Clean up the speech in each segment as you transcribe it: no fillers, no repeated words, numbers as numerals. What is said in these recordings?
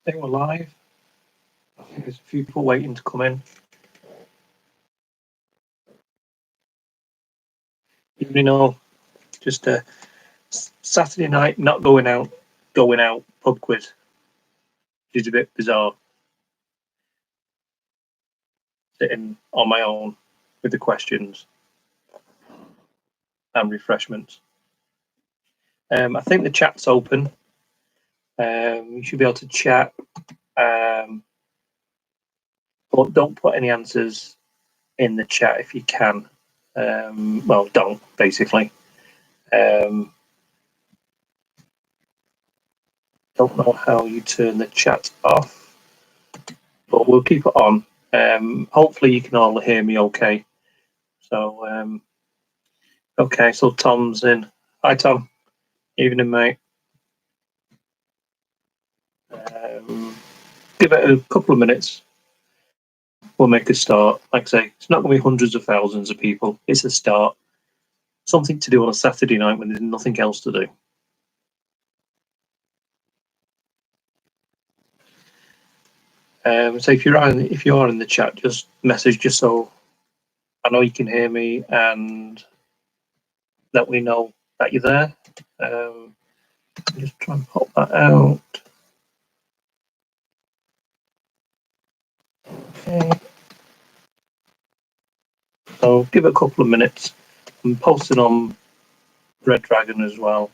I think we're live. I think there's a few people waiting to come in. You know, just a Saturday night, not going out pub quiz, which is a bit bizarre. Sitting on my own with the questions and refreshments. I think the chat's open. You should be able to chat, but don't put any answers in the chat if you can. Well, don't basically. Don't know how you turn the chat off, but we'll keep it on. Hopefully you can all hear me okay. So, okay, so Tom's in. Hi, Tom. Evening, mate. Give it a couple of minutes. We'll make a start. Like I say, it's not going to be hundreds of thousands of people. It's a start. Something to do on a Saturday night when there's nothing else to do. So if you are in the chat, just message just so I know you can hear me and that we know that you're there. Just try and pop that out. Okay. So give it a couple of minutes. I'm posting on Red Dragon as well.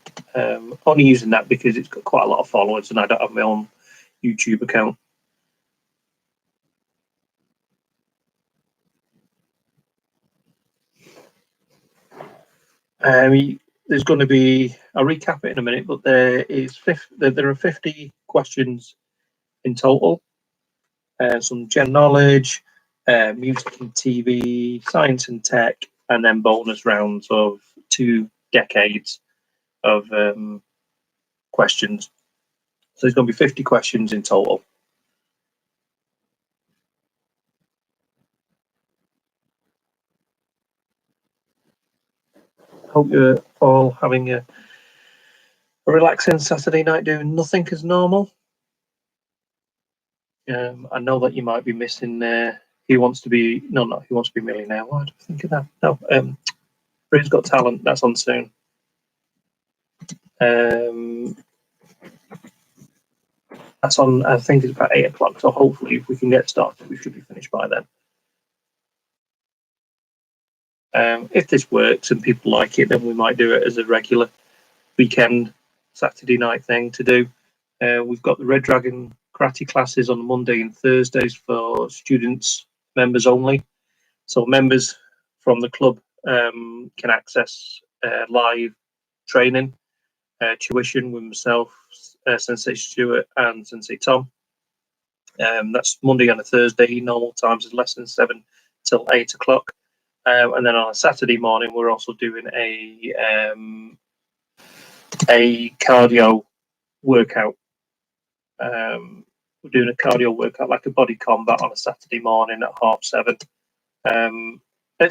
Only using that because it's got quite a lot of followers and I don't have my own YouTube account. There's going to be, I'll recap it in a minute, but there are 50 questions in total. Some general knowledge, music and TV, science and tech, and then bonus rounds of 2 decades of questions. So there's going to be 50 questions in total. Hope you're all having a relaxing Saturday night doing nothing as normal. I know that you might be missing Who Wants to Be Millionaire. Why did I think of that? No, Who's Got Talent, that's on soon. That's on, I think it's about 8 o'clock, so hopefully if we can get started, we should be finished by then. If this works and people like it, then we might do it as a regular weekend Saturday night thing to do. We've got the Red Dragon karate classes on Monday and Thursdays for students, members only. So members from the club can access live training, tuition with myself, Sensei Stuart and Sensei Tom. That's Monday and a Thursday. Normal times is lessons 7 till 8 o'clock. And then on a Saturday morning, we're also doing a cardio workout. We're doing a cardio workout like a body combat on a Saturday morning at 7:30.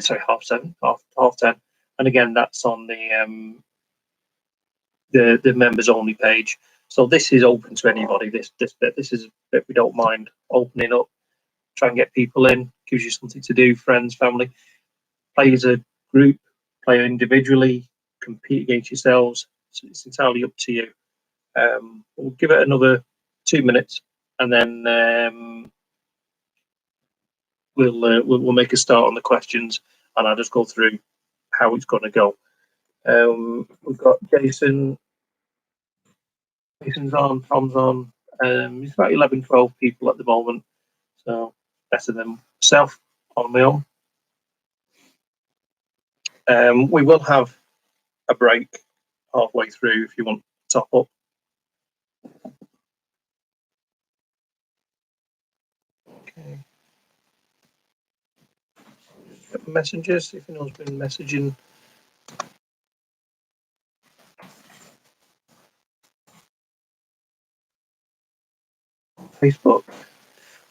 Sorry, 7:30, half 10. And again, that's on the members only page. So this is open to anybody. This bit, this is a bit we don't mind opening up. Try and get people in. Gives you something to do. Friends, family. Play as a group. Play individually. Compete against yourselves. So it's entirely up to you. We'll give it another 2 minutes, and then we'll make a start on the questions, and I'll just go through how it's going to go. We've got Jason. Jason's on. Tom's on. It's about 11, 12 people at the moment, so better than myself on my own. We will have a break halfway through if you want to top up. Okay. Messages, if anyone's been messaging. Facebook. I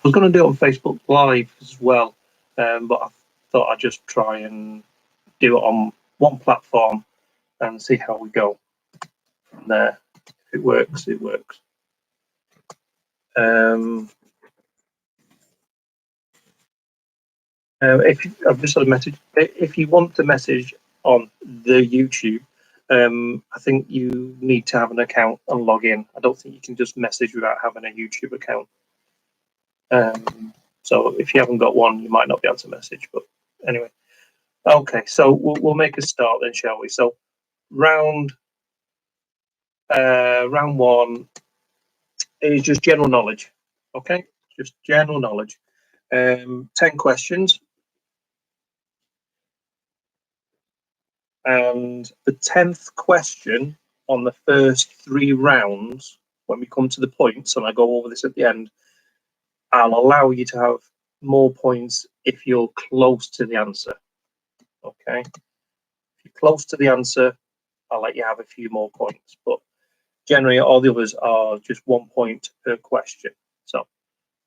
was going to do it on Facebook Live as well, but I thought I'd just try and do it on one platform and see how we go from there. If it works, it works. I've just had a message. If you want to message on the YouTube, I think you need to have an account and log in. I don't think you can just message without having a YouTube account. So if you haven't got one, you might not be able to message. But anyway, okay. So we'll make a start then, shall we? So round one is just general knowledge. Okay, just general knowledge. 10 questions. And the 10th question on the first 3 rounds, when we come to the points, and I go over this at the end, I'll allow you to have more points if you're close to the answer. Okay? If you're close to the answer, I'll let you have a few more points. But generally, all the others are just 1 point per question. So,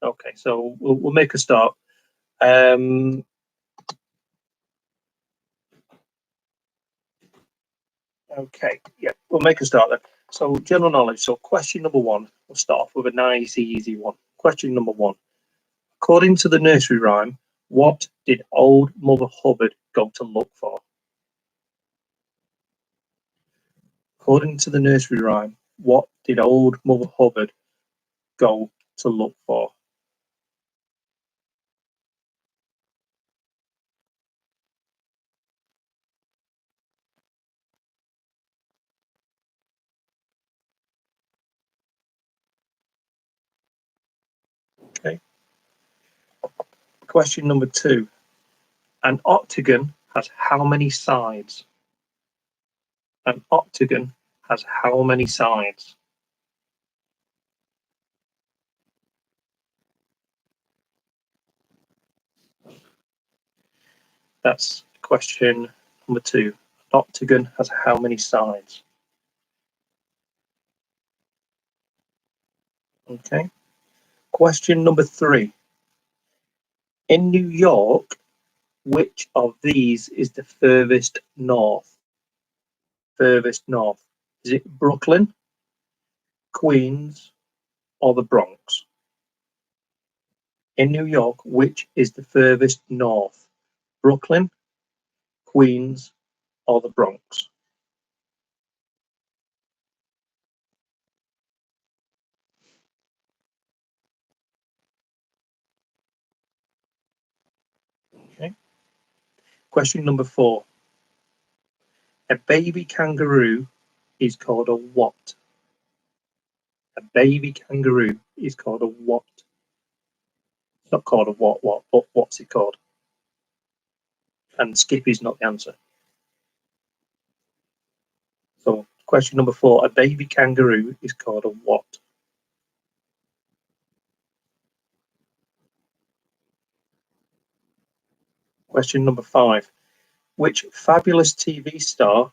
okay, so we'll make a start. Okay, yeah, we'll make a start then. So general knowledge. So question number 1, we'll start off with a nice, easy one. Question number 1. According to the nursery rhyme, what did old Mother Hubbard go to look for? According to the nursery rhyme, what did old Mother Hubbard go to look for? Okay. Question number 2. An octagon has how many sides? An octagon has how many sides? That's question number 2. An octagon has how many sides? Okay. Question number 3. In New York, which of these is the furthest north? Furthest north. Is it Brooklyn, Queens, or the Bronx? In New York, which is the furthest north? Brooklyn, Queens, or the Bronx? Okay. Question number 4. A baby kangaroo is called a what? A baby kangaroo is called a what? It's not called a what, but what's it called? And Skippy's not the answer. So question number 4, a baby kangaroo is called a what? Question number 5, which fabulous TV star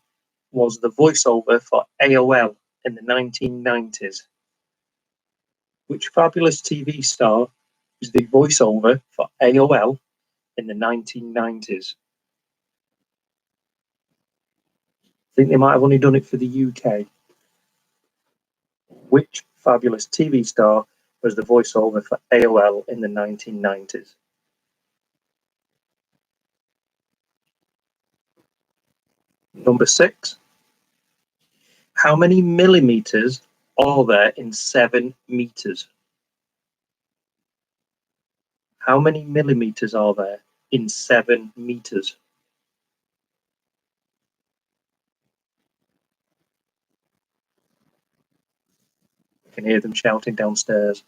was the voiceover for AOL in the 1990s? Which fabulous TV star was the voiceover for AOL in the 1990s? I think they might have only done it for the UK. Which fabulous TV star was the voiceover for AOL in the 1990s? Number 6. How many millimeters are there in 7 meters? How many millimeters are there in 7 meters? I can hear them shouting downstairs.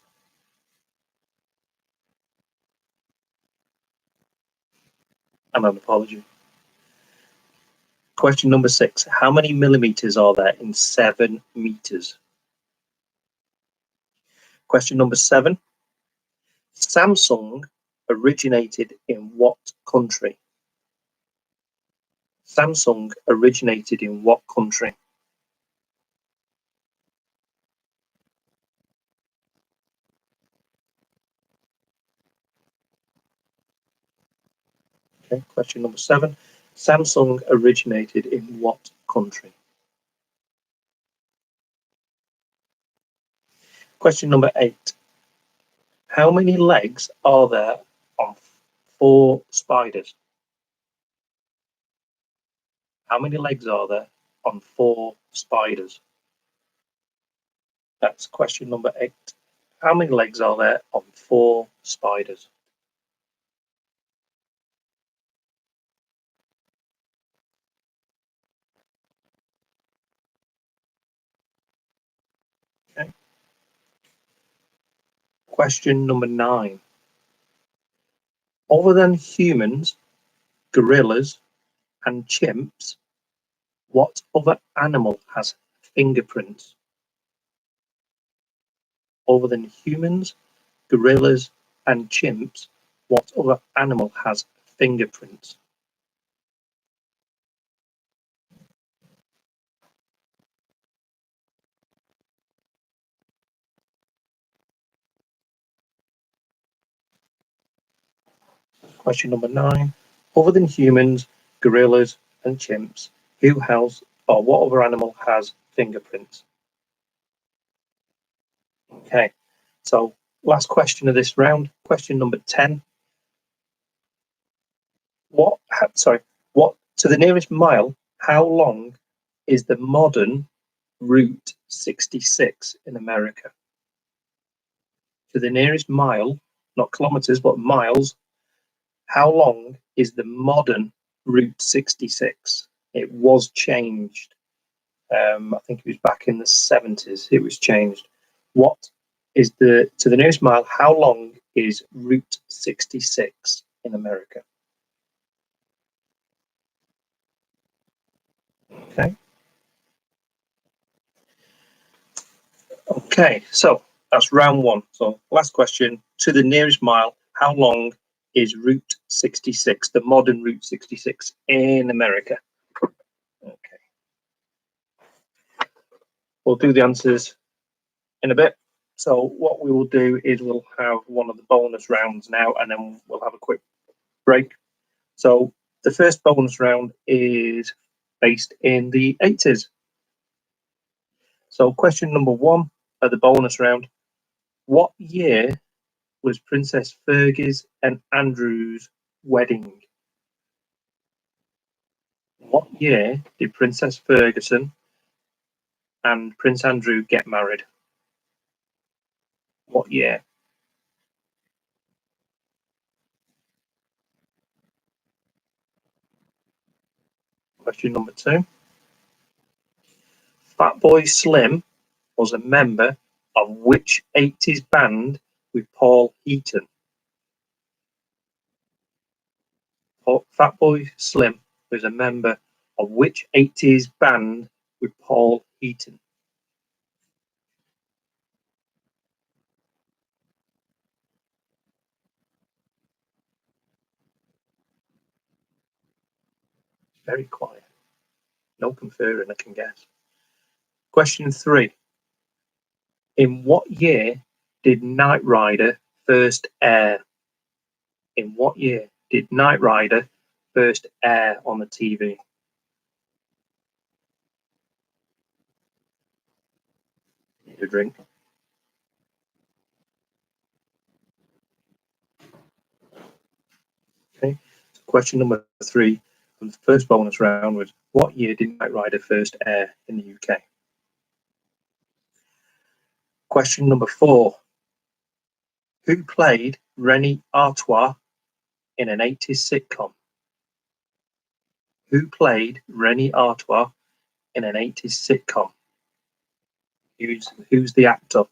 And an apology. Question number 6. How many millimeters are there in 7 meters? Question number 7. Samsung originated in what country? Samsung originated in what country? Okay, question number 7. Samsung originated in what country? Question number 8. How many legs are there on 4 spiders? How many legs are there on 4 spiders? That's question number 8. How many legs are there on 4 spiders? Okay. Question number 9. Other than humans, gorillas, and chimps, what other animal has fingerprints? Other than humans, gorillas, and chimps, what other animal has fingerprints? Question number 9. Other than humans, gorillas, and chimps, who has or what other animal has fingerprints? Okay, so last question of this round, question number 10. What to the nearest mile, how long is the modern Route 66 in America? To the nearest mile, not kilometers, but miles, how long is the modern Route 66? It was changed. I think it was back in the 70s. It was changed. What is to the nearest mile? How long is Route 66 in America? Okay. Okay. So that's round 1. So last question. To the nearest mile, how long is Route 66, the modern Route 66 in America? Okay. We'll do the answers in a bit. So what we will do is we'll have one of the bonus rounds now, and then we'll have a quick break. So the first bonus round is based in the 80s. So question number 1 of the bonus round: what year was Princess Fergie's and Andrew's wedding? What year did Princess Ferguson and Prince Andrew get married? What year? Question number 2. Fatboy Slim was a member of which 80s band with Paul Heaton? Fatboy Slim was a member of which 80s band with Paul Heaton? Very quiet. No conferring, I can guess. Question 3. In what year did Knight Rider first air? In what year did Knight Rider first air on the TV? Need a drink. Okay. So question number 3 from the first bonus round was: what year did Knight Rider first air in the UK? Question number 4. Who played Rennie Artois in an 80s sitcom? Who played Rennie Artois in an 80s sitcom? Who's the actor?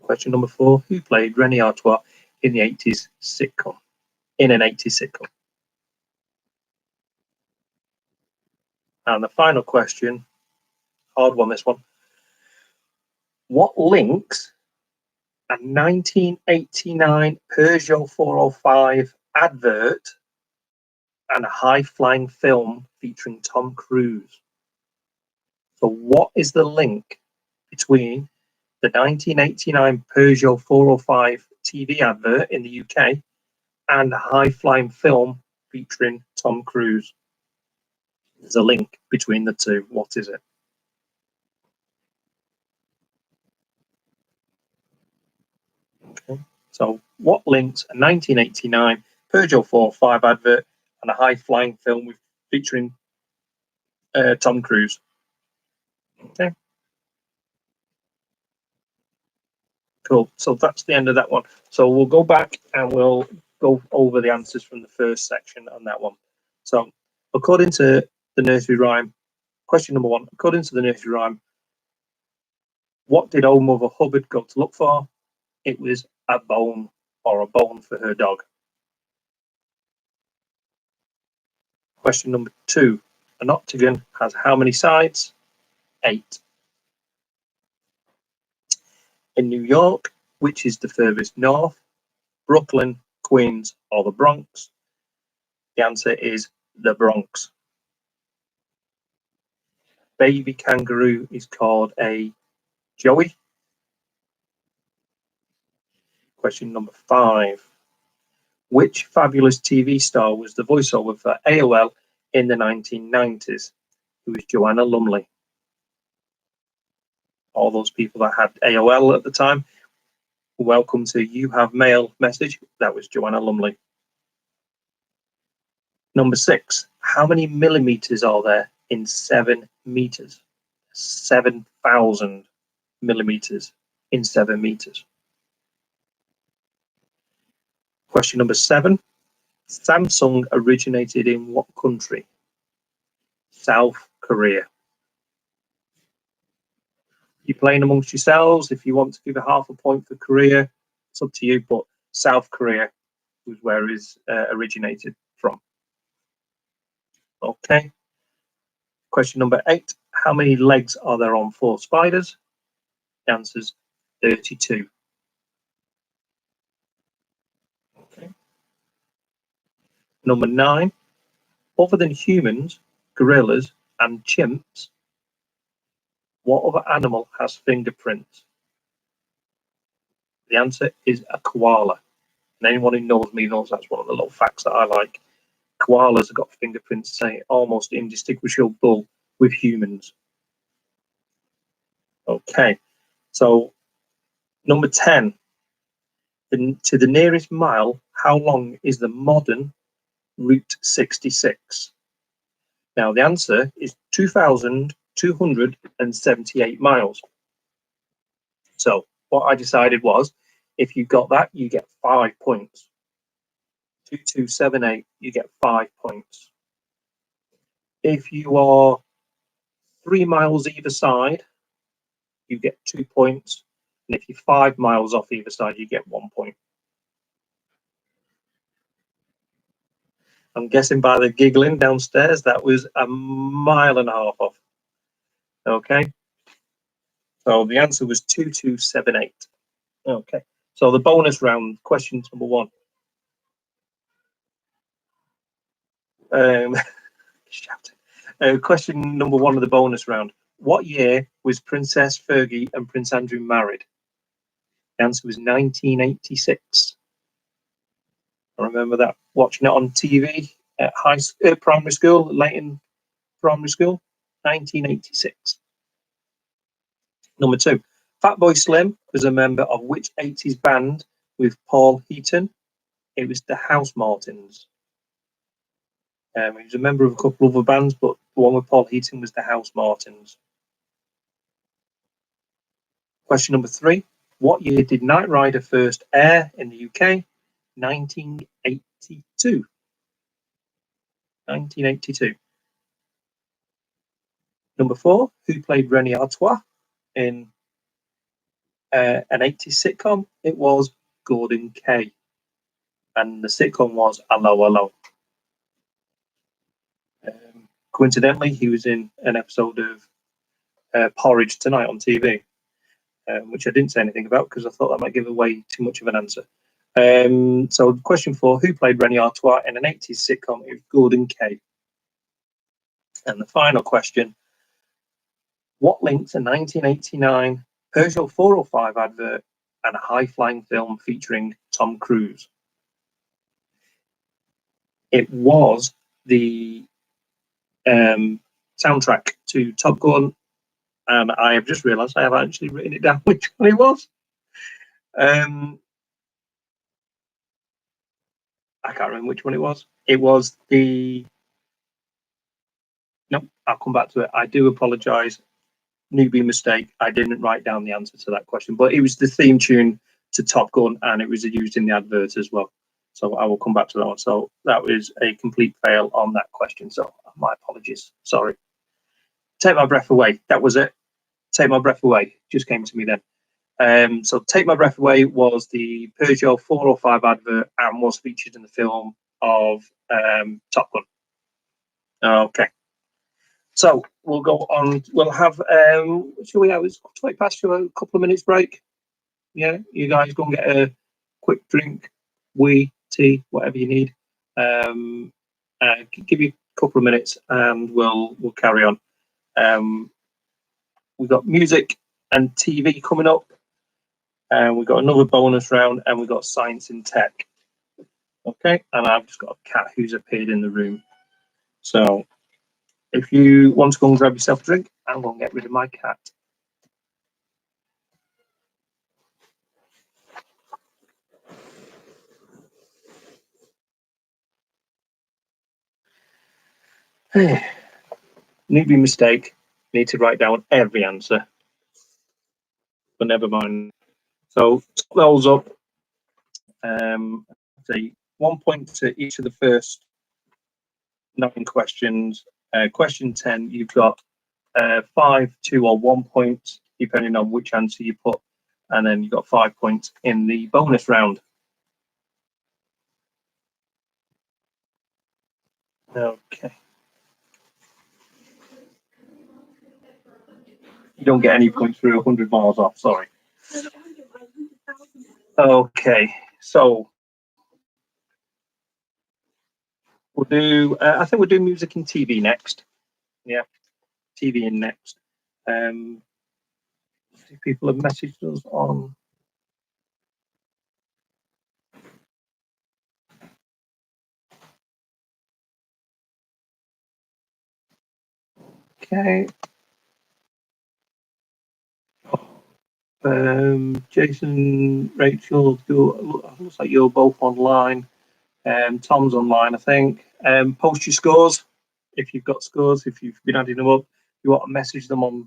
Question number 4. Who played Rennie Artois in the 80s sitcom? In an 80s sitcom. And the final question, hard one, this one. What links a 1989 Peugeot 405 advert and a high-flying film featuring Tom Cruise? So what is the link between the 1989 Peugeot 405 TV advert in the UK and a high-flying film featuring Tom Cruise? There's a link between the two. What is it? Okay. So what links a 1989 Peugeot 405 advert and a high-flying film featuring Tom Cruise? Okay. Cool. So that's the end of that one. So we'll go back and we'll go over the answers from the first section on that one. So according to the nursery rhyme, question number one, according to the nursery rhyme, what did old Mother Hubbard go to look for? It was a bone, or a bone for her dog. Question number two, an octagon has how many sides? 8. In New York, which is the furthest north? Brooklyn, Queens, or the Bronx? The answer is the Bronx. Baby kangaroo is called a joey. Question number 5. Which fabulous TV star was the voiceover for AOL in the 1990s? It was Joanna Lumley. All those people that had AOL at the time, welcome to You Have Mail message. That was Joanna Lumley. Number 6. How many millimeters are there in 7 meters? 7,000 millimeters in 7 meters. Question number 7. Samsung originated in what country? South Korea. You're playing amongst yourselves. If you want to give a half a point for Korea, it's up to you, but South Korea was where it originated from. Okay. Question number 8. How many legs are there on 4 spiders? The answer's 32. Okay. Number 9. Other than humans, gorillas, and chimps, what other animal has fingerprints? The answer is a koala. And anyone who knows me knows that's one of the little facts that I like. Koalas have got fingerprints, say, almost indistinguishable with humans. Okay, so number 10. To the nearest mile, how long is the modern Route 66? Now, the answer is 2,278 miles. So what I decided was, if you got that, you get 5 points. 2278, you get 5 points. If you are 3 miles either side, you get 2 points. And if you're 5 miles off either side, you get 1 point. I'm guessing by the giggling downstairs, that was a mile and a half off. Okay. So the answer was 2278. Okay. So the bonus round, question number 1. Question number 1 of the bonus round. What year was Princess Fergie and Prince Andrew married? The answer was 1986. I remember that, watching it on TV at primary school, Leighton Primary School, 1986. Number 2. Fatboy Slim was a member of which 80s band with Paul Heaton? It was the Housemartins. He was a member of a couple of other bands, but the one with Paul Heaton was the Housemartins. Question number 3. What year did Knight Rider first air in the UK? 1982. 1982. Number 4. Who played Rennie Artois in an 80s sitcom? It was Gordon Kaye. And the sitcom was Hello, Hello. Coincidentally, he was in an episode of Porridge Tonight on TV, which I didn't say anything about because I thought that might give away too much of an answer. So question 4, who played Rennie Artois in an 80s sitcom? It was Gordon Kaye. And the final question, what linked a 1989 Peugeot 405 advert and a high-flying film featuring Tom Cruise? It was the soundtrack to Top Gun, and I have just realised I have actually written it down which one it was. I can't remember which one it was. It was the. No, I'll come back to it. I do apologise. Newbie mistake. I didn't write down the answer to that question, but it was the theme tune to Top Gun, and it was used in the advert as well. So I will come back to that one. So that was a complete fail on that question. So my apologies. Sorry. Take My Breath Away. That was it. Take My Breath Away. Just came to me then. So Take My Breath Away was the Peugeot 405 advert and was featured in the film of Top Gun. Okay. So we'll go on. We'll have, shall we have, it's 20 past you, a couple of minutes break. Yeah, you guys go and get a quick drink, tea, whatever you need. Give you a couple of minutes and we'll carry on. We've got music and TV coming up. And we've got another bonus round and we've got science and tech. Okay, and I've just got a cat who's appeared in the room. So if you want to go and grab yourself a drink, I'm going to get rid of my cat. Newbie mistake. Need to write down every answer. But never mind. So those up. Say 1 point to each of the first 9 questions. Question 10, you've got 5, 2, or 1 point, depending on which answer you put, and then you've got 5 points in the bonus round. Okay. You don't get any points through 100 miles off. Sorry. Okay, so we'll do. I think we'll do music and TV next. Yeah, TV in next. People have messaged us on. Okay. Jason, Rachel, looks like you're both online. Tom's online, I think. Post your scores if you've got scores. If you've been adding them up, you want to message them on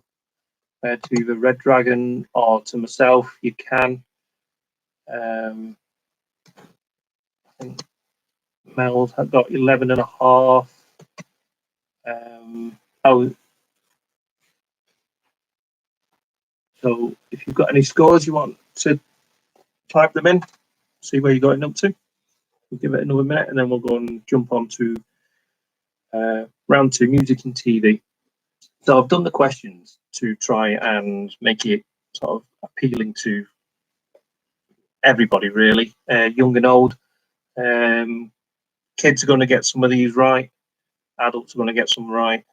to either Red Dragon or to myself, you can. I think Mel's got 11.5. So if you've got any scores you want to type them in, see where you're going up to. We'll give it another minute and then we'll go and jump on to round 2, music and TV. So I've done the questions to try and make it sort of appealing to everybody, really, young and old. Kids are going to get some of these right. Adults are going to get some right,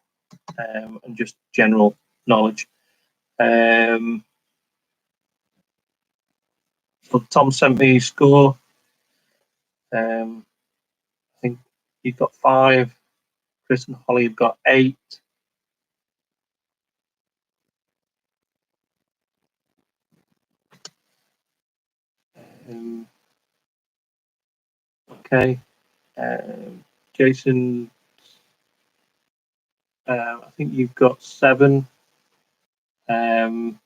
and just general knowledge. So Tom sent me a score. I think you've got 5. Chris and Holly have got 8. Okay. Jason, I think you've got 7.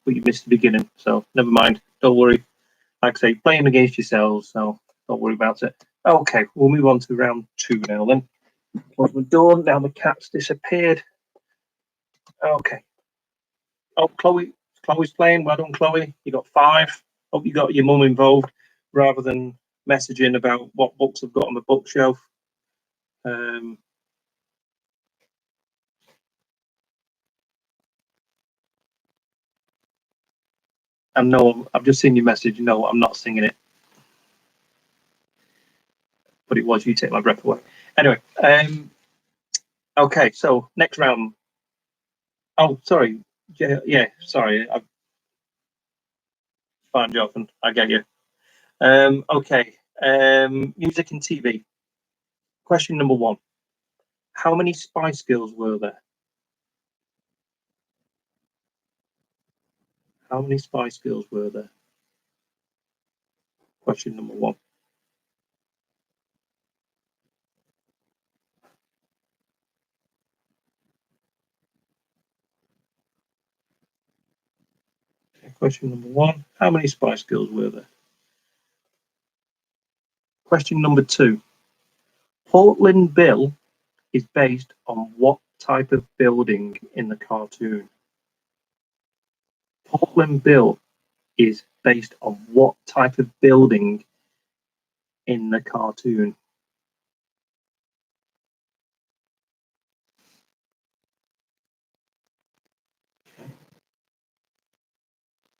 But you missed the beginning, so never mind. Don't worry. Like I say, playing against yourselves, so don't worry about it. Okay, we'll move on to round 2 now then. Once we're done, now the cat's disappeared. Okay. Oh, Chloe's playing. Well done, Chloe. You got 5. Hope you got your mum involved rather than messaging about what books I've got on the bookshelf. And no, I've just seen your message. No, I'm not singing it. But it was You Take My Breath Away. Anyway, okay, so next round. Oh, sorry. Yeah, sorry. I've found you often. I get you. Okay. Music and TV. Question number 1. How many Spice Girls were there? How many Spice Girls were there? Question number 1. Question number 1, how many Spice Girls were there? Question number 2, Portland Bill is based on what type of building in the cartoon? Portland Bill is based on what type of building in the cartoon?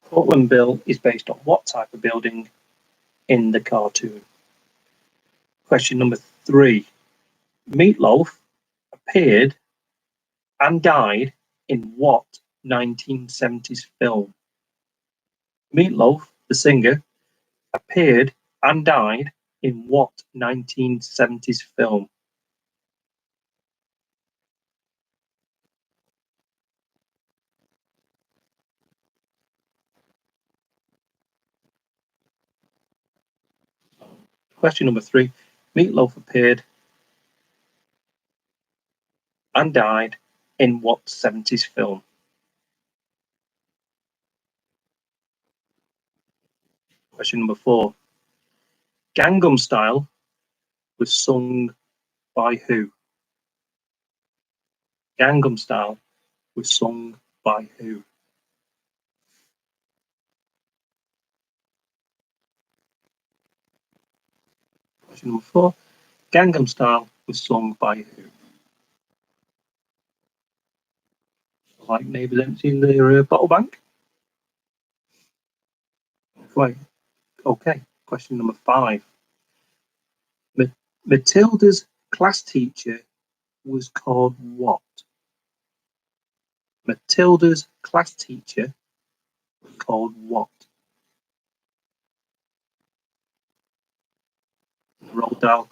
Portland Bill is based on what type of building in the cartoon? Question number 3, Meatloaf appeared and died in what 1970s film? Meatloaf, the singer, appeared and died in what 1970s film? Question number 3, Meatloaf appeared and died in what 70s film? Question number 4, Gangnam Style was sung by who? Gangnam Style was sung by who? Question number 4, Gangnam Style was sung by who? Like neighbours emptying their bottle bank? Right. Okay. Question number 5. Matilda's class teacher was called what? Matilda's class teacher was called what? Roald Dahl,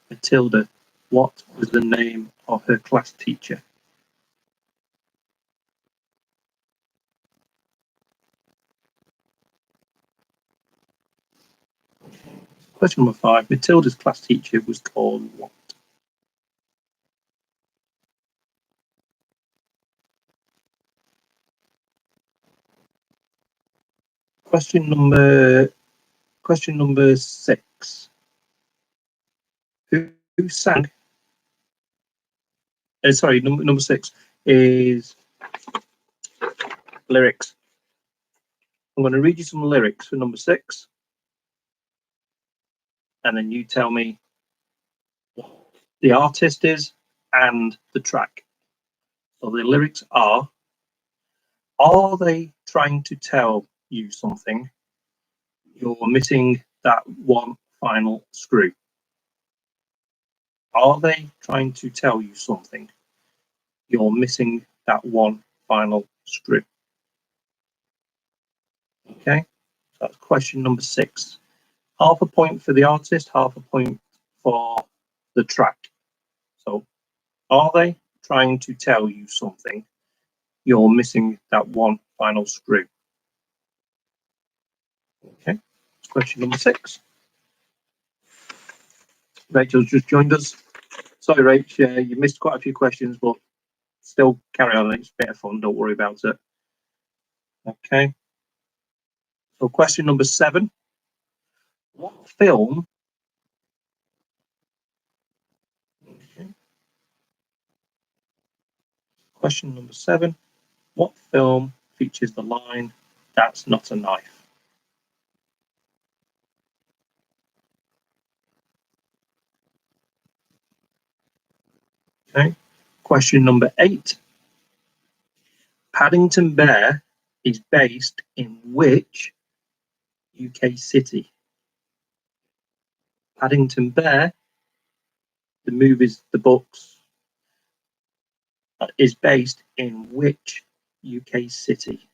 Matilda, what was the name of her class teacher? Question number 5. Matilda's class teacher was called what? Question number 6. Who sang? Sorry, number 6 is lyrics. I'm going to read you some lyrics for number 6, and then you tell me what the artist is and the track. So the lyrics are they trying to tell you something? You're missing that one final screw. Are they trying to tell you something? You're missing that one final screw. Okay, so that's question number 6. Half a point for the artist, half a point for the track. So, are they trying to tell you something? You're missing that one final screw. Okay, question number 6. Rachel's just joined us. Sorry, Rach, you missed quite a few questions, but still carry on. It's a bit of fun. Don't worry about it. Okay. So, question number 7. What film? Okay. Question number 7. What film features the line, "That's not a knife"? Okay. Question number 8. Paddington Bear is based in which UK city? Paddington Bear, the movies, the books, is based in which UK city?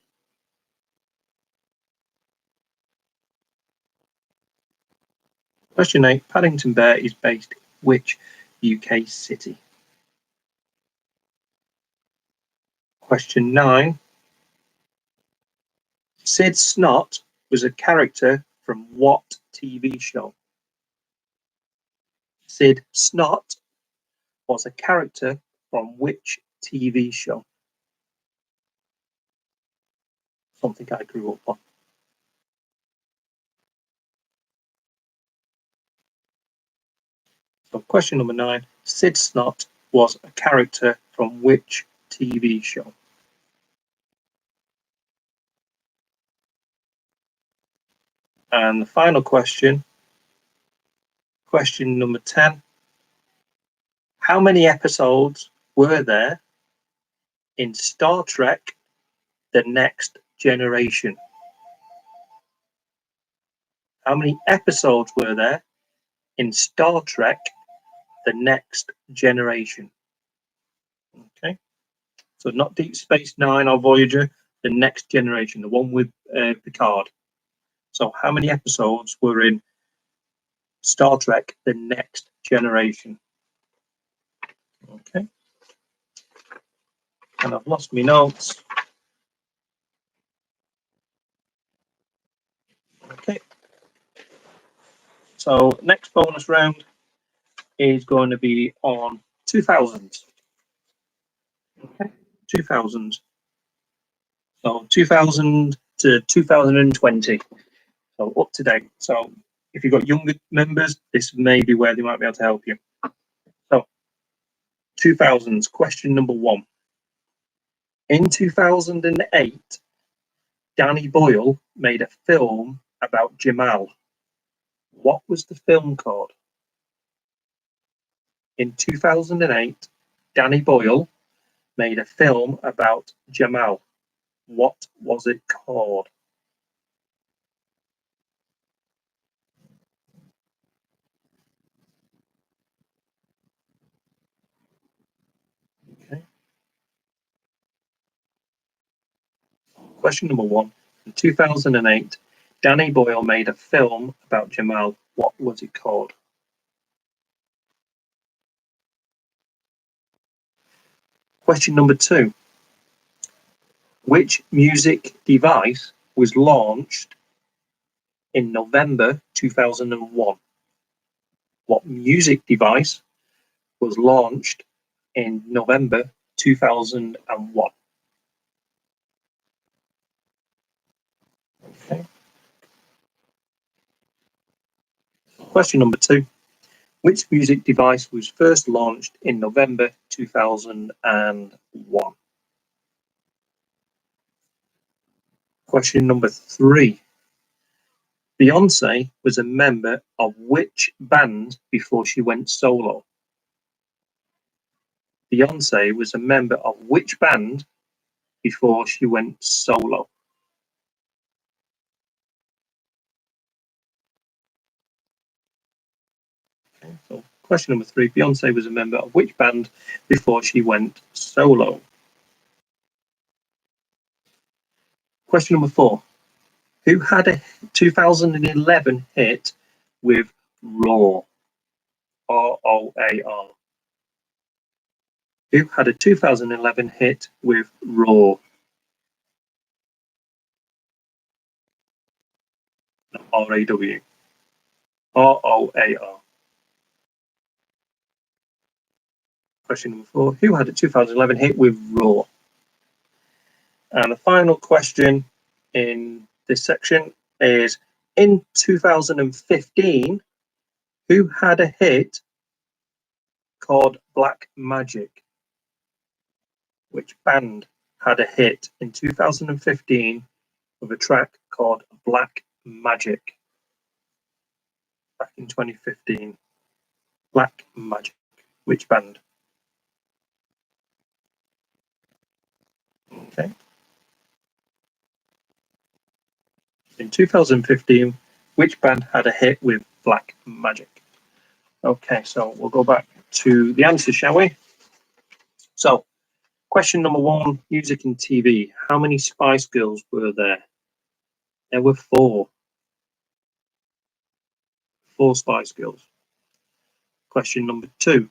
Question 8. Paddington Bear is based in which UK city? Question 9. Sid Snot was a character from what TV show? Sid Snot was a character from which TV show? something I grew up on. So question number 9, Sid Snot was a character from which TV show? And the final question, question number 10, how many episodes were there in Star Trek The Next Generation? How many episodes were there in Star Trek The Next Generation? Okay, so not Deep Space Nine or Voyager, The Next Generation, the one with Picard. So how many episodes were in Star Trek The Next Generation? Okay, and I've lost my notes. Okay, so next bonus round is going to be on 2000s. Okay, 2000s. So 2000 to 2020. So up to date. So if you've got younger members, this may be where they might be able to help you. So 2000s, question number 1. In 2008, Danny Boyle made a film about Jamal. What was the film called? In 2008, Danny Boyle made a film about Jamal. What was it called? Okay. Question number 1. In 2008, Danny Boyle made a film about Jamal. What was it called? Question number 2. Which music device was launched in November 2001? What music device was launched in November 2001? Okay. Question number 2. Which music device was first launched in November 2001? Question number 3. Beyonce was a member of which band before she went solo? Beyonce was a member of which band before she went solo? Okay, so question number 3. Beyonce was a member of which band before she went solo? Question number 4. Who had a 2011 hit with Roar? ROAR. Who had a 2011 hit with Roar? RAW. ROAR. Question number 4. Who had a 2011 hit with Roar? And the final question in this section is, in 2015, who had a hit called Black Magic? Which band had a hit in 2015 with a track called Black Magic? Back in 2015. Black Magic. Which band? Okay. In 2015, which band had a hit with Black Magic? Okay, so we'll go back to the answers, shall we? So, question number 1, music and TV. How many Spice Girls were there? There were 4. 4 Spice Girls. Question number 2.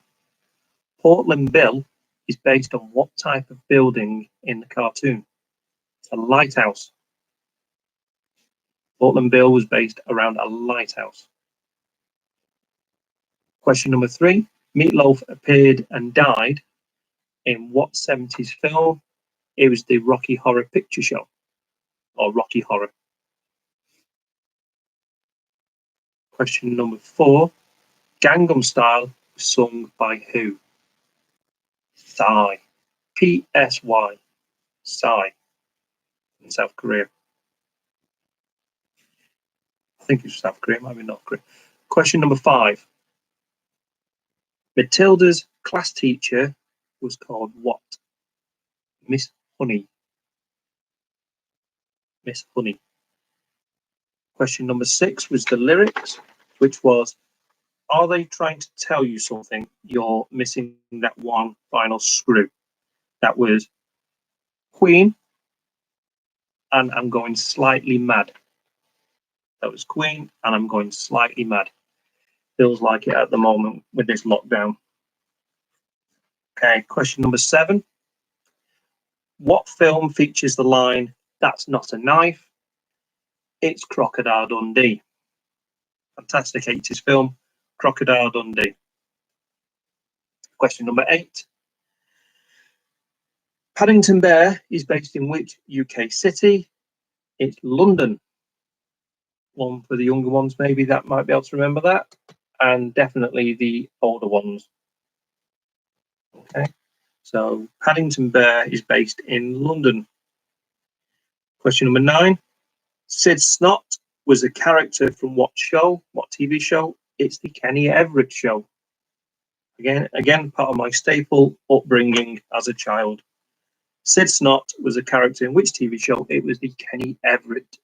Portland Bill is based on what type of building in the cartoon? It's a lighthouse. Portland Bill was based around a lighthouse. Question number 3. Meatloaf appeared and died in what 70s film? It was the Rocky Horror Picture Show. or Rocky Horror. Question number 4. Gangnam Style was sung by who? Psy. Psy. Psy. In South Korea. I think it's South Korea, maybe North Korea. Question number 5. Matilda's class teacher was called what? Miss Honey. Miss Honey. Question number 6 was the lyrics, which was, are they trying to tell you something? You're missing that one final screw. That was Queen, and I'm going slightly mad. That was Queen, and I'm going slightly mad. Feels like it at the moment with this lockdown. Okay, question number 7. What film features the line, "That's not a knife"? It's Crocodile Dundee. Fantastic 80s film, Crocodile Dundee. Question number 8. Paddington Bear is based in which UK city? It's London. One for the younger ones, maybe that might be able to remember that, and definitely the older ones. Okay, so Paddington Bear is based in London. Question number 9. Sid Snot was a character from what show? What TV show? It's the Kenny Everett Show. Again, part of my staple upbringing as a child. Sid Snot was a character in which TV show? It was the Kenny Everett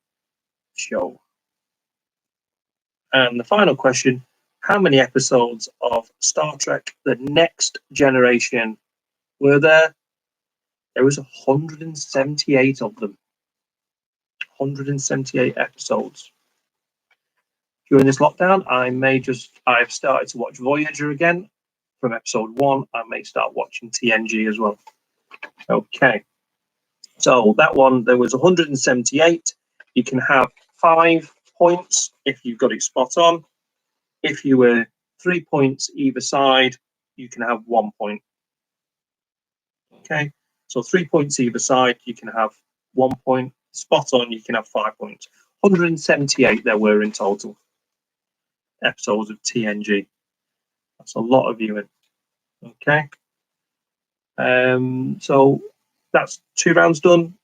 Show. And the final question, how many episodes of Star Trek The Next Generation were there? There was 178 of them. 178 episodes. During this lockdown, I've started to watch Voyager again from episode 1. I may start watching TNG as well. Okay. So that one, there was 178. You can have 5 points if you've got it spot on. If you were 3 points either side, you can have 1 point. Okay, so 3 points either side, you can have 1 point. Spot on, you can have 5 points. 178 there were in total episodes of TNG. That's a lot of viewing. Okay, so that's 2 rounds done.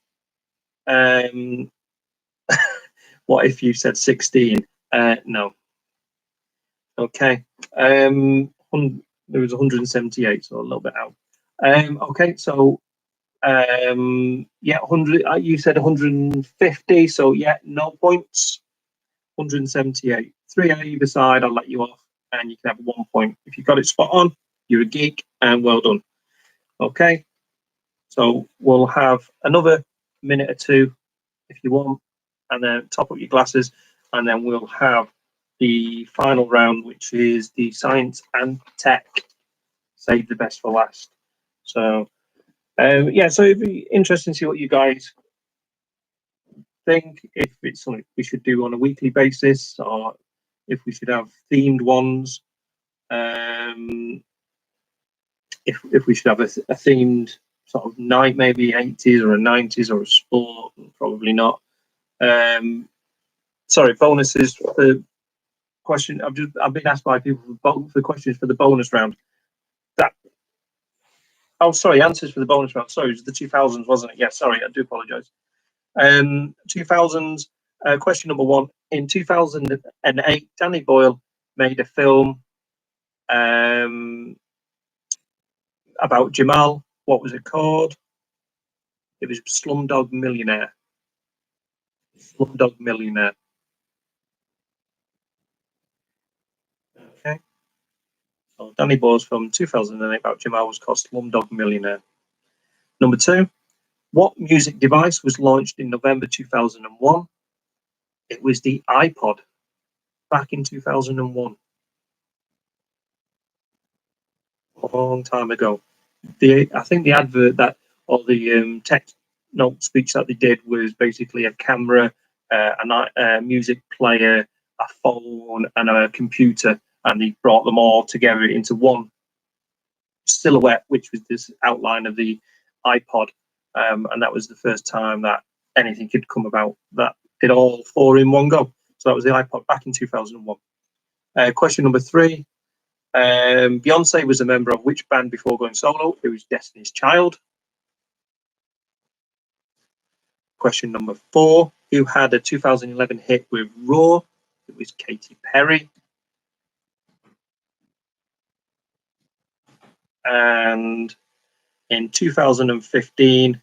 What if you said 16? No. Okay. There was 178, so a little bit out. Okay, so yeah, 100. You said 150, so yeah, no points. 178. 3 on either side. I'll let you off, and you can have 1 point if you got it spot on. You're a geek, and well done. Okay, so we'll have another minute or 2 if you want, and then top up your glasses, and then we'll have the final round, which is the science and tech. Save the best for last. So yeah, so it'd be interesting to see what you guys think, if it's something we should do on a weekly basis, or if we should have themed ones. If we should have a themed sort of night, maybe 80s or a 90s or a sport, probably not. Sorry, bonuses for the question. I've been asked by people for questions for the bonus round. Answers for the bonus round. Sorry, it was the 2000s, wasn't it? Yeah, sorry, I do apologise. 2000s, question number 1. In 2008, Danny Boyle made a film about Jamal. What was it called? It was Slumdog Millionaire. Slumdog Millionaire. Okay. So Danny Boyle's film 2008 about Jamal was called Slumdog Millionaire. Number 2. What music device was launched in November 2001? It was the iPod, back in 2001. A long time ago. I think the advert that, or the text note speech that they did was basically a camera, a music player, a phone, and a computer, and they brought them all together into one silhouette, which was this outline of the iPod. And that was the first time that anything could come about that did all four in one go. So that was the iPod back in 2001. Question number 3. Beyonce was a member of which band before going solo? It was Destiny's Child. Question number 4. Who had a 2011 hit with Raw? It was Katy Perry. And in 2015,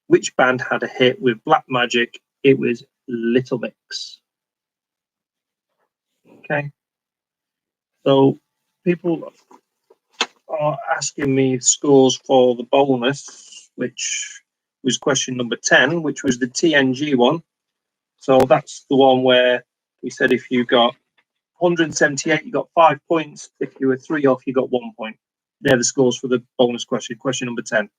which band had a hit with Black Magic? It was Little Mix. Okay. So people are asking me scores for the bonus, which was question number 10, which was the TNG one. So that's the one where we said if you got 178, you got 5 points. If you were 3 off, you got 1 point. They're the scores for the bonus question, question number 10.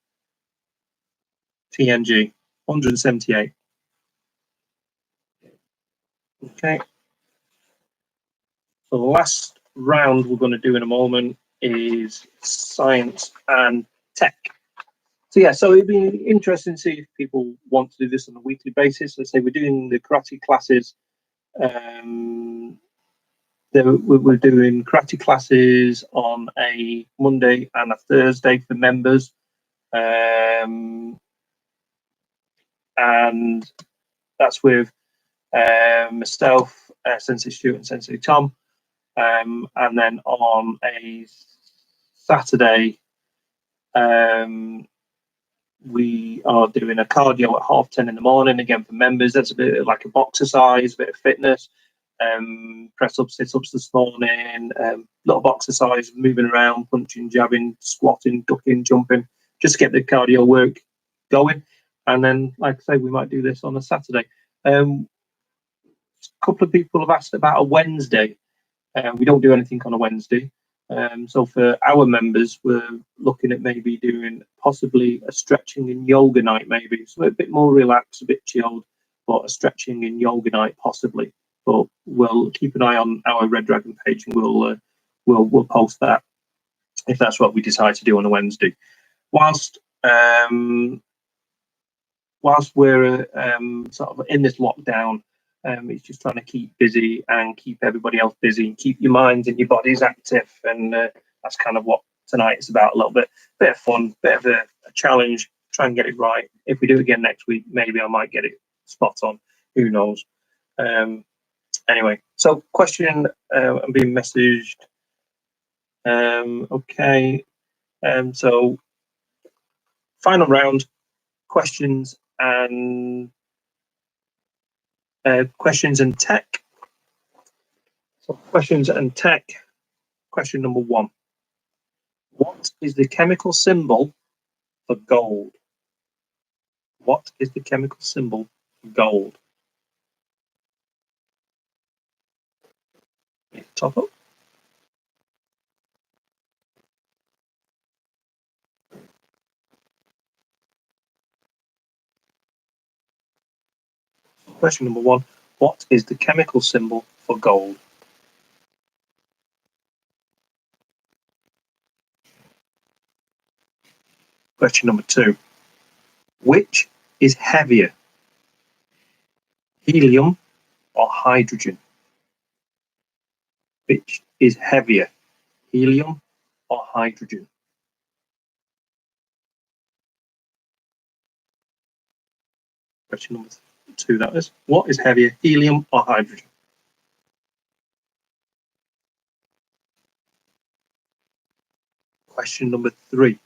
TNG, 178. Okay. So the last round we're going to do in a moment is science and tech. So yeah, so it'd be interesting to see if people want to do this on a weekly basis. Let's say we're doing the karate classes. We're doing karate classes on a Monday and a Thursday for members. And that's with myself, Sensei Stuart and Sensei Tom. And then on a Saturday, we are doing a cardio at 10:30 in the morning, again for members. That's a bit like a box exercise, a bit of fitness. Press ups, sit ups this morning, little box exercise, moving around, punching, jabbing, squatting, ducking, jumping, just to get the cardio work going. And then, like I say, we might do this on a Saturday. A couple of people have asked about a Wednesday. We don't do anything on a Wednesday. So for our members, we're looking at maybe doing possibly a stretching and yoga night, maybe. So a bit more relaxed, a bit chilled, but a stretching and yoga night possibly. But we'll keep an eye on our Red Dragon page and we'll post that if that's what we decide to do on a Wednesday. Whilst we're sort of in this lockdown, it's just trying to keep busy and keep everybody else busy and keep your minds and your bodies active. And that's kind of what tonight is about, a little bit of fun, bit of a challenge, try and get it right. If we do it again next week, maybe I might get it spot on. Who knows? Anyway, so question, I'm being messaged. Okay. So final round, questions and tech. So questions and tech. Question number 1. What is the chemical symbol for gold? What is the chemical symbol for gold? Top up. Question number 1. What is the chemical symbol for gold? Question number 2. Which is heavier, helium or hydrogen? Which is heavier, helium or hydrogen? Question number 2, that is. What is heavier, helium or hydrogen? Question number 3.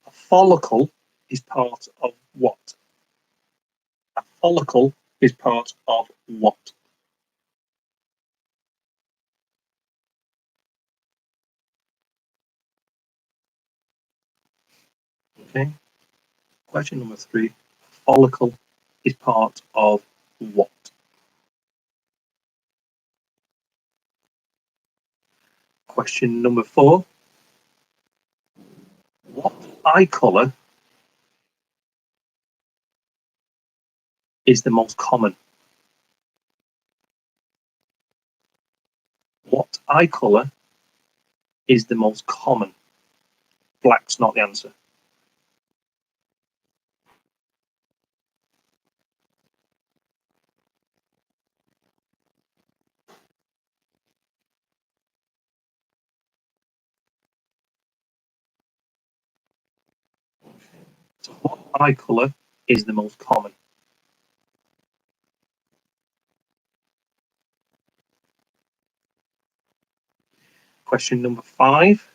A follicle is part of what? A follicle is part of what? Okay. Question number 3. A follicle is part of what? Question number 4. What eye colour is the most common? What eye colour is the most common? Black's not the answer. So what eye colour is the most common? Question number 5.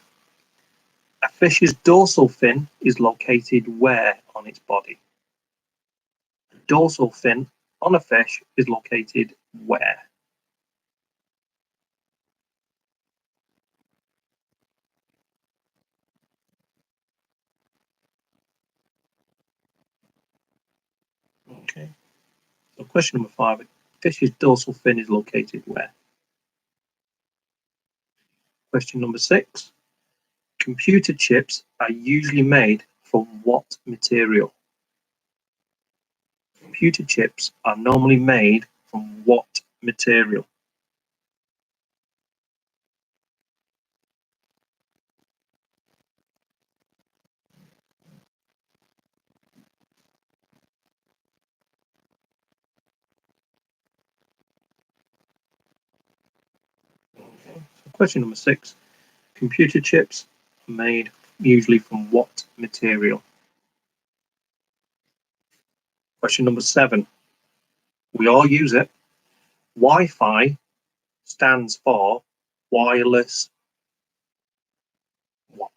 A fish's dorsal fin is located where on its body? The dorsal fin on a fish is located where? Okay. So question number 5. A fish's dorsal fin is located where? Question number 6. Computer chips are usually made from what material? Computer chips are normally made from what material? So question number 6. Computer chips are made usually from what material? Question number 7. We all use it. Wi-Fi stands for wireless. What?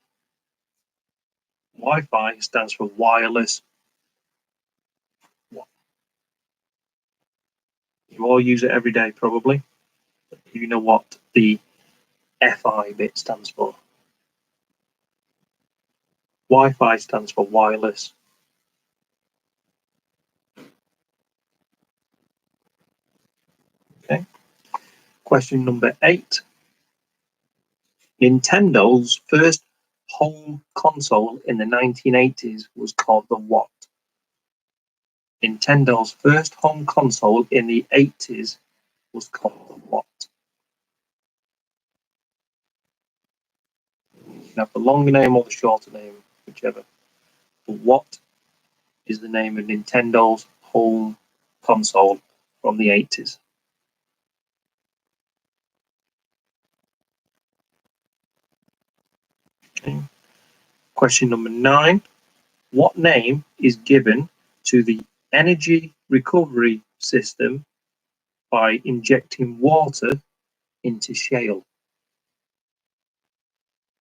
Wi-Fi stands for wireless. What? You all use it every day, probably. Do you know what the FI bit stands for? Wi-Fi stands for wireless. Okay. Question number 8. Nintendo's first home console in the 1980s was called the what? Nintendo's first home console in the 80s was called the what? You can have the longer name or the shorter name, whichever. But what is the name of Nintendo's home console from the 80s? Okay. Question number 9. What name is given to the energy recovery system by injecting water into shale?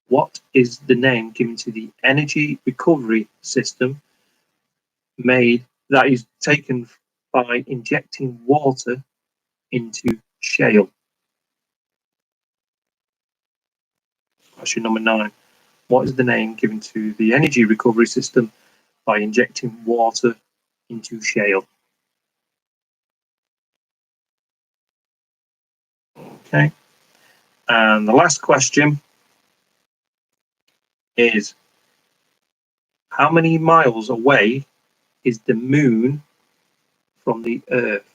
What is the name given to the energy recovery system made that is taken by injecting water into shale? Question number 9. What is the name given to the energy recovery system by injecting water into shale? Okay. And the last question is, how many miles away is the moon from the Earth?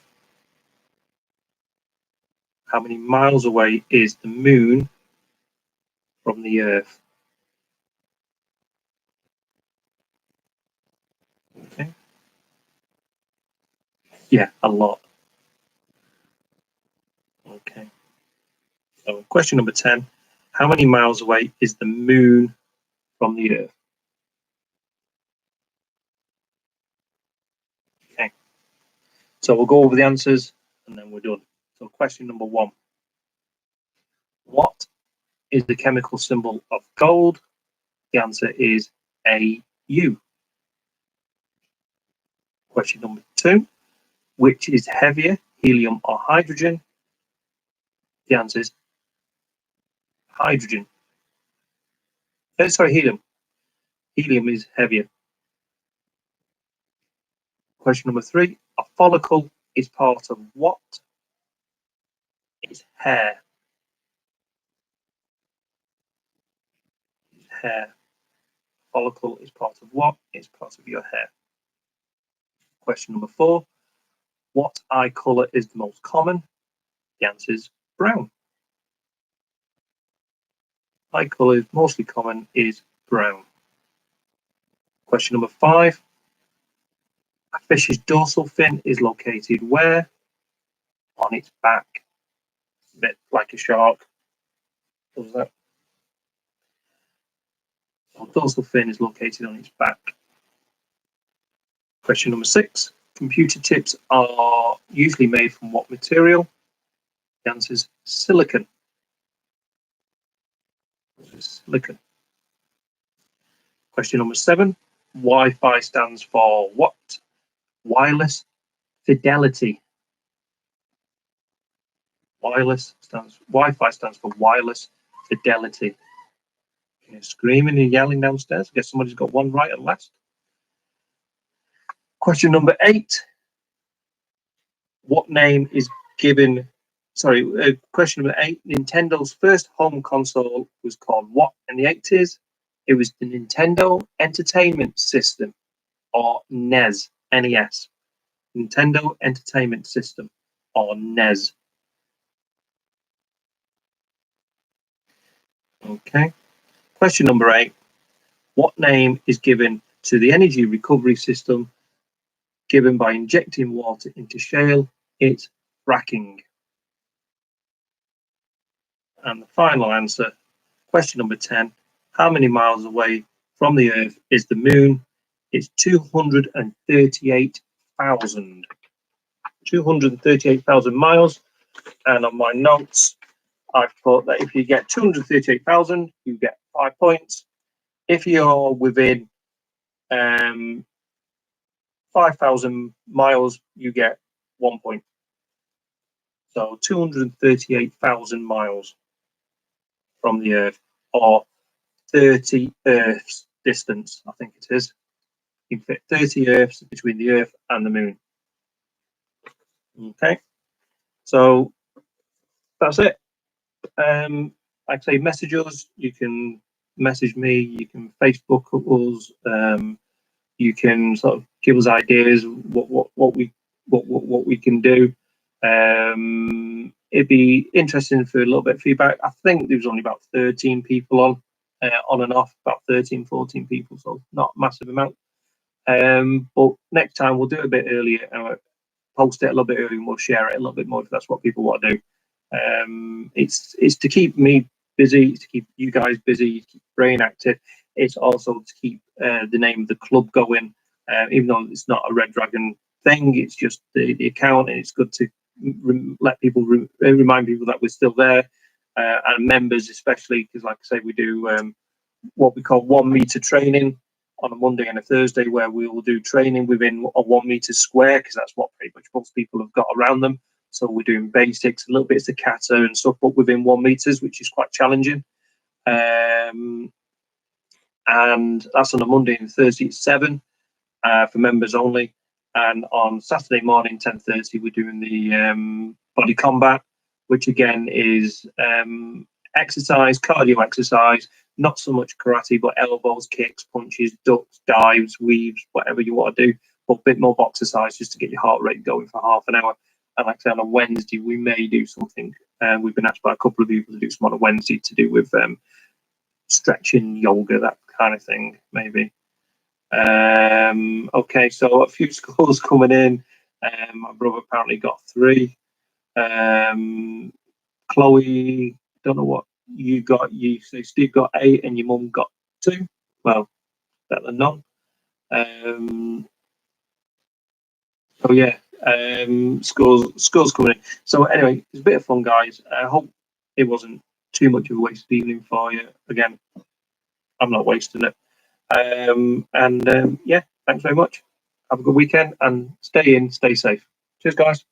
How many miles away is the moon from the Earth? Okay. Yeah, a lot. Okay. So question number 10. How many miles away is the moon from the Earth? Okay. So we'll go over the answers and then we're done. So question number 1. What is the chemical symbol of gold? The answer is AU. Question number 2. Which is heavier, helium or hydrogen? The answer is hydrogen. Sorry, helium. Helium is heavier. Question number 3. A follicle is part of what? It's hair. Hair. Follicle is part of what? It's part of your hair. Question number 4. What eye colour is the most common? The answer is brown. Eye colour mostly common is brown. Question number 5. A fish's dorsal fin is located where? On its back. A bit like a shark. Does that? So dorsal fin is located on its back. Question number 6. Computer chips are usually made from what material? The answer is silicon. Silicon. Question number 7. Wi-Fi stands for what? Wireless fidelity. Wi-Fi stands for wireless fidelity. You're screaming and yelling downstairs. I guess somebody's got one right at last. Question number 8. What name is given? Question number 8. Nintendo's first home console was called what in the 80s? It was the Nintendo Entertainment System, or NES. NES. Nintendo Entertainment System, or NES. Okay. Question number 8. What name is given to the energy recovery system given by injecting water into shale? It's fracking. And the final answer, question number 10. How many miles away from the Earth is the Moon? It's 238,000. 238,000 miles. And on my notes, I've put that if you get 238,000, you get 5 points. If you're within 5,000 miles, you get 1 point. So 238,000 miles from the Earth, or 30 Earths distance, I think it is. You can fit 30 Earths between the Earth and the Moon. Okay, so that's it. I'd say message us. You can message me. You can Facebook us. You can sort of give us ideas what we can do. It'd be interesting for a little bit of feedback. I think there was only about 13 people on and off, about 13, 14 people, so not a massive amount. But next time we'll do it a bit earlier and post it a little bit earlier, and we'll share it a little bit more if that's what people want to do. It's to keep me busy, to keep you guys busy, to keep brain active. It's also to keep the name of the club going, even though it's not a Red Dragon thing. It's just the account, and it's good to let people remind people that we're still there, and members especially, because like I say, we do what we call 1 meter training on a Monday and a Thursday, where we will do training within a 1 meter square, because that's what pretty much most people have got around them. So we're doing basics, a little bit of kata and stuff, but within 1 meters, which is quite challenging. And that's on a Monday and Thursday at 7 for members only. And on Saturday morning, 10:30, we're doing the body combat, which again is exercise, cardio exercise, not so much karate, but elbows, kicks, punches, ducks, dives, weaves, whatever you want to do, but a bit more boxercise just to get your heart rate going for half an hour. And like I said, on a Wednesday, we may do something. We've been asked by a couple of people to do some on a Wednesday to do with stretching, yoga, that kind of thing, maybe. Okay, so a few scores coming in. My brother apparently got 3. Chloe, don't know what you got. You say Steve got 8 and your mum got 2. Well, better than none. So yeah, scores coming in. So anyway, it's a bit of fun, guys. I hope it wasn't too much of a wasted evening for you. Again, I'm not wasting it. Yeah, thanks very much. Have a good weekend and stay in, stay safe. Cheers, guys.